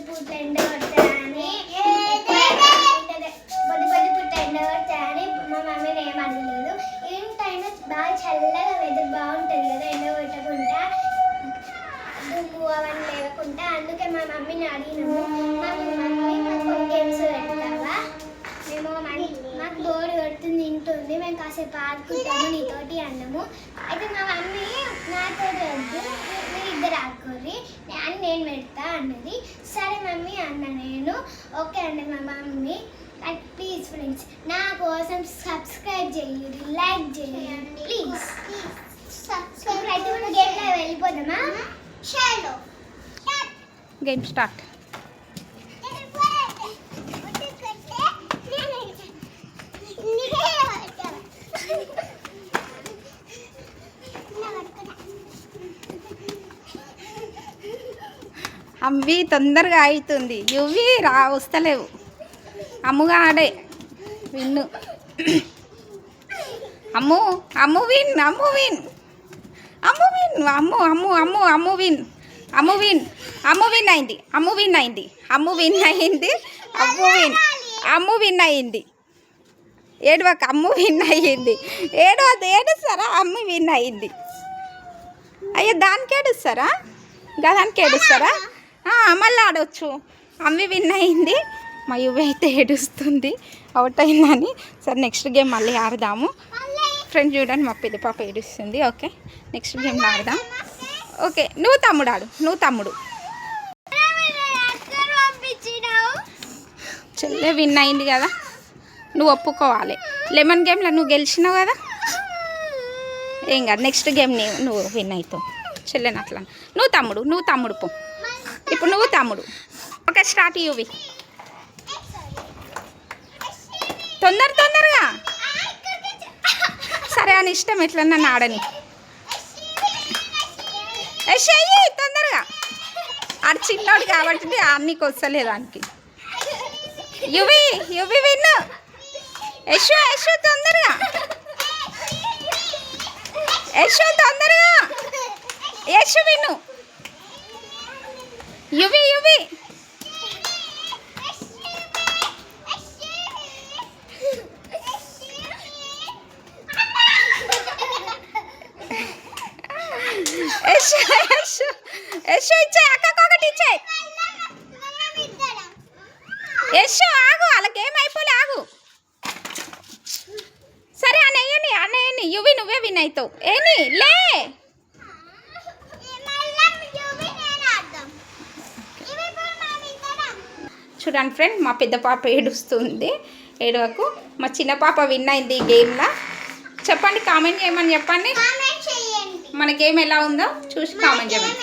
పూట ఎండ కొడతాయని పూట ఎండ కొడతాయని మా మమ్మీని ఏం అడగలేదు. ఏంటైనా బాగా చల్లగా వెదర్ బాగుంటుంది కదా ఎండ కొట్టకుండా దుమ్ము అవన్నీ లేకుండా. అందుకే మా మమ్మీని అడిగినాము, మా మమ్మీ మాకు కొన్ని గేమ్స్ పెడతావా, మేము మాకు బోర్ కొడుతుంది ఇంటుంది, మేము కాసేపు ఆడుకుంటాము నీతోటి అన్నాము. అయితే మా మమ్మీ నాతో వద్దు మీరు ఇద్దరు ఆడుకోర్రి అని నేను పెడతా అన్నది. సరే మమ్మీ అన్న నేను. ఓకే అండి మా మమ్మీ. ప్లీజ్ ఫ్రెండ్స్ నా కోసం సబ్స్క్రైబ్ చేయండి, లైక్ చేయండి ప్లీజ్. అయితే మనం గేమ్లో వెళ్ళిపోదామా? చలో గేమ్ స్టార్ట్. అవి తొందరగా అవుతుంది, ఇవి వస్తలేవు. అమ్ముగా ఆడే విన్ను. అమ్ము అమ్ము విన్, అమ్ము విన్, అమ్ము విన్, అమ్ము అమ్ము అమ్ము అమ్ము విన్, అమ్ము విన్, అమ్ము విన్ అయింది, అమ్ము విన్ అయింది, అమ్ము విన్ అయింది, అమ్ము విన్, అమ్ము విన్ అయింది. ఏడవక, అమ్ము విన్ అయ్యింది. ఏడుస్తారా? అమ్ము విన్ అయింది. అయ్యో దానికి ఏడుస్తారా? దానికి ఏడుస్తారా? మళ్ళీ ఆడవచ్చు. అమ్మి విన్ అయింది, మా యువి అయితే ఏడుస్తుంది అవుట్ అయిందని. సరే నెక్స్ట్ గేమ్ మళ్ళీ ఆడదాము. ఫ్రెండ్ చూడండి మా పెద్ద పాప ఏడుస్తుంది. ఓకే నెక్స్ట్ గేమ్లో ఆడదాం. ఓకే నువ్వు తమ్ముడు ఆడు, నువ్వు తమ్ముడు. చెల్లె విన్ అయింది కదా, నువ్వు ఒప్పుకోవాలి. లెమన్ గేమ్లో నువ్వు గెలిచినావు కదా, ఏం కాదు. నెక్స్ట్ గేమ్ నువ్వు విన్ అవుతావు. చెల్లెని అట్లా నువ్వు తమ్ముడు పో. ఇప్పుడు నువ్వు తమ్ముడు. Okay start UV. తొందరగా సరే అని ఇష్టం ఎట్లన్నా ఆడని. అయ్యి తొందరగా ఆడు చిన్నోడు కాబట్టి అన్నికి వస్తలేదు దానికి. యువి విన్ను. యశు తొందరగా, యశు తొందరగా, యశు విన్ను. యువి యశు ఇచ్చే, అక్కకు ఒకటి ఇచ్చే. యశు ఆగు, వాళ్ళ గేమ్ అయిపోలే, ఆగు. సరే అన్నయ్యని యువి నువ్వే విన్ అవుతావు. ఏని లే. చూడండి ఫ్రెండ్ మా పెద్ద పాప ఏడుస్తుంది. ఏడవకు. మా చిన్న పాప విన్ అయింది ఈ గేమ్లో. చెప్పండి, కామెంట్ చేయమని చెప్పండి. మన గేమ్ ఎలా ఉందో చూసి కామెంట్ చేయమని.